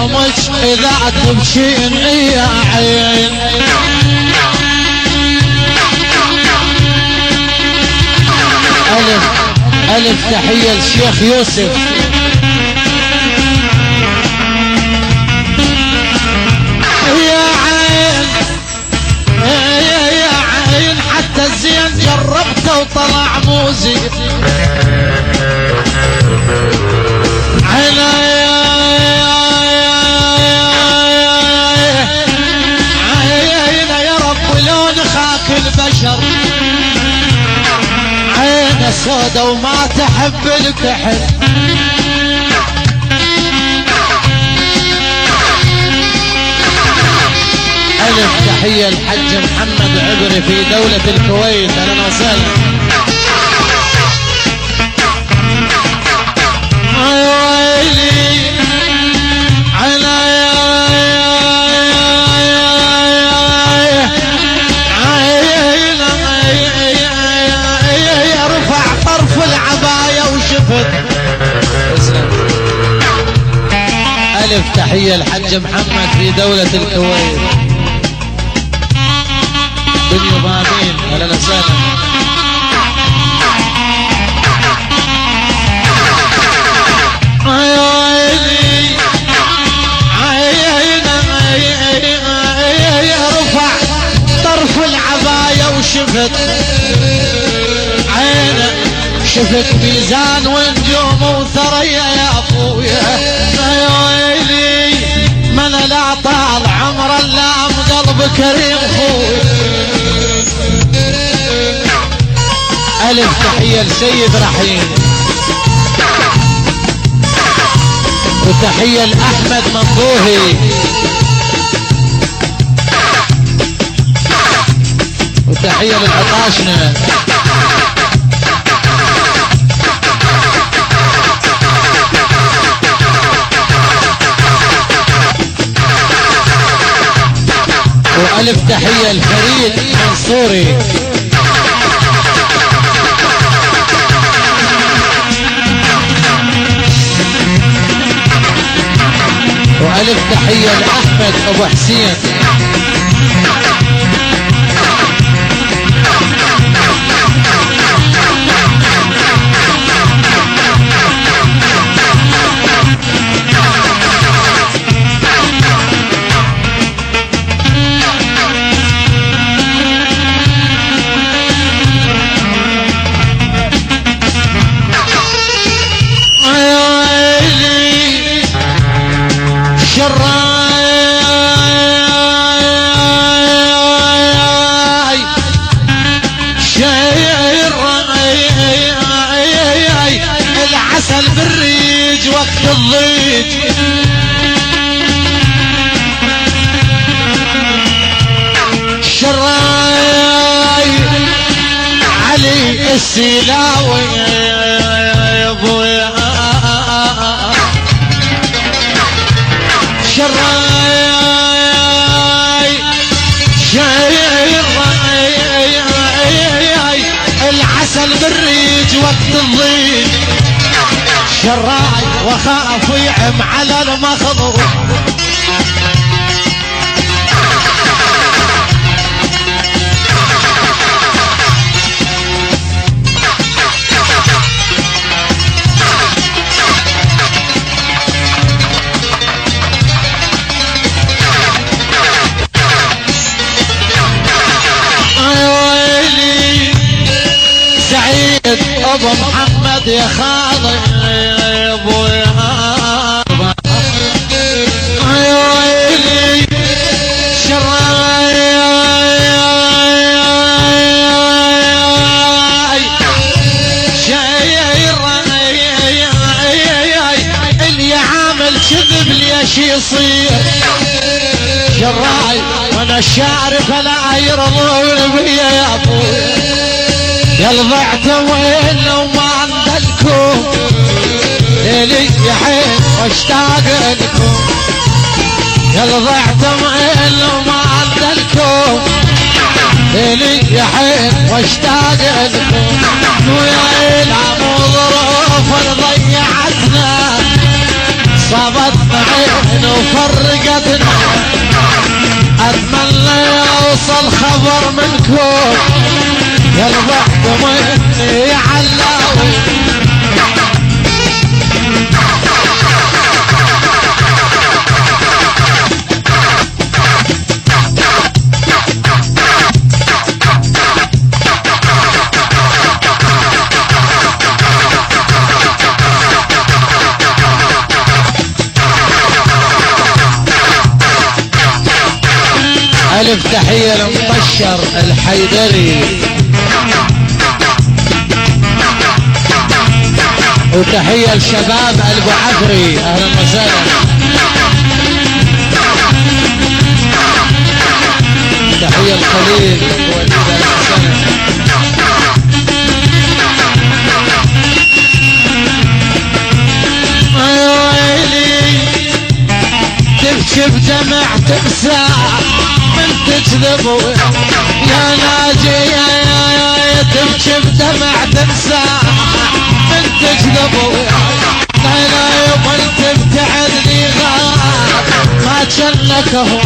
يومك اذا تبكين يا عين. ألف تحية للشيخ يوسف. يا عين يا عين حتى الزين جربته وطلع موزي. عين يا رب لون خاك البشر. عين سودا وما تحب الكحل. ألف تحية الحج محمد عبري في دولة الكويت. أهلا وسهلا. ألف تحية الحج محمد في دولة الكويت. بنيو بابين. أهلا وسهلا. رفع طرف العباية وشفت عينه. شفت ميزان ونجوم وثريا يا ابويا. يا ويلي من لا طال عمر اللام قلب كريم خوي. ألف تحية لسيد رحيم. وتحية لأحمد منبوهي. وتحية للعطاشنة. وألف تحية الفريد منصوري. وألف تحية لأحمد أبو حسين. العسل بالريج وقت الضيج. شراي علي السلاوي يا ابويا. شراي شاير العسل بالريج وقت الضيج. شراي وخاف يعم على المخضر. سعيد ابو محمد يا خاضر يا ابويا. يا ويلي شراي شاير اللي عامل كذب ليش يصير. شراي وانا الشارف لا يرضون بيا يا ابويا. يا ضعت وين لو ما عندكم ليلي يا حين واشتاق لكم. يا ضعت وين لو ما عندكم ليلي يا حين واشتاق لكم. ويا مو ظروف ضيعتنا صابتنا عين وفرقتنا اتمنى يوصل خبر منكم يا البحث مني علاوي ألف تحية لمطشر الحيدري وتحية لشباب أبو عفري أهلا وسهلا تحية الخليل أهلا وسهلا ويلي تبكي بدمع تنسى تكذب يا ناجي يا تبكي بدمع تنسى من تكذب لا يبل تبتعد لي غاب ما جنك هو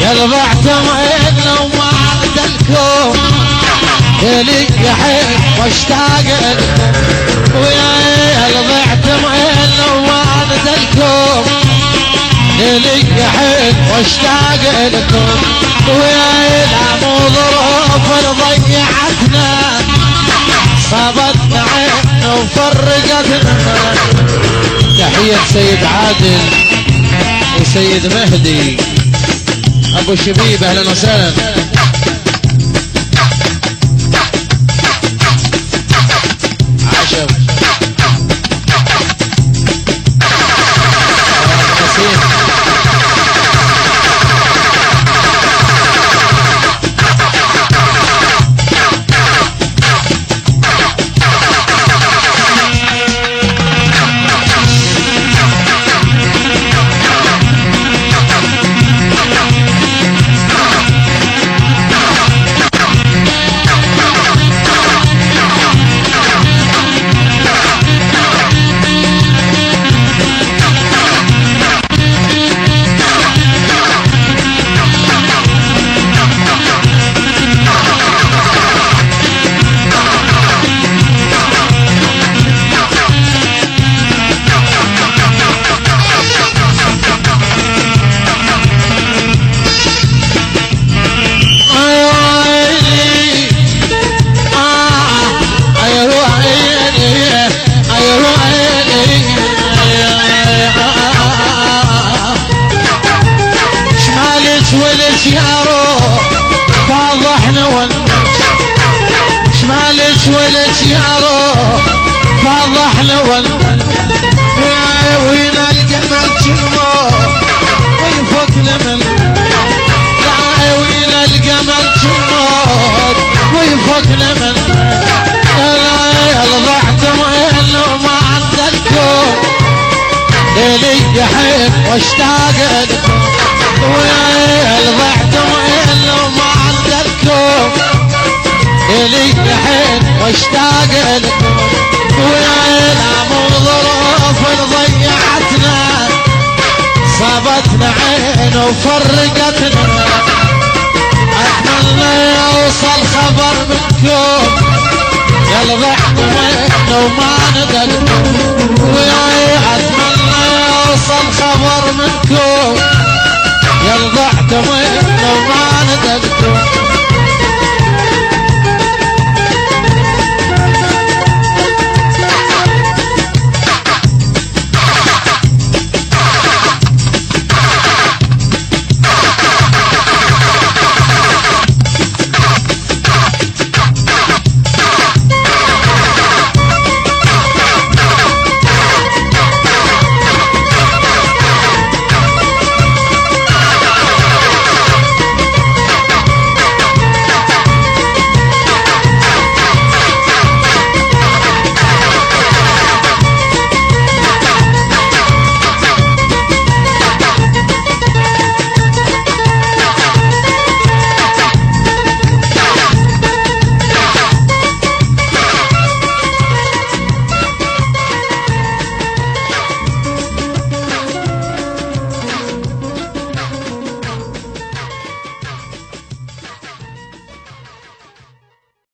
يا البعت وين لو ما عدلكم لي يا حين واشتاق لكم ويا البعت وين لو ما عدلكم لي يا حين واشتاق لكم ويا مو ظروف ضيعتنا صابتنا عين وفرقتنا تحية سيد عادل وسيد مهدي ابو شبيب اهلا وسهلا عشب ولك يا روح فضحنا وين الجمال جمو ويفكنا من وين الجمال جمو ويفكنا من ضعت وين ما عندكم ليلي يحب واشتاق لكم ضعت وين ما عندكم ليلي يحب واشتاق لكم ويا مو ظروف ضيعتنا صابتنا عين وفرقتنا اتمنى يوصل خبر منكم يا الضحك وين وما ندلكم ويا اتمنى يوصل خبر منكم يا الضحك وين وما ندلكم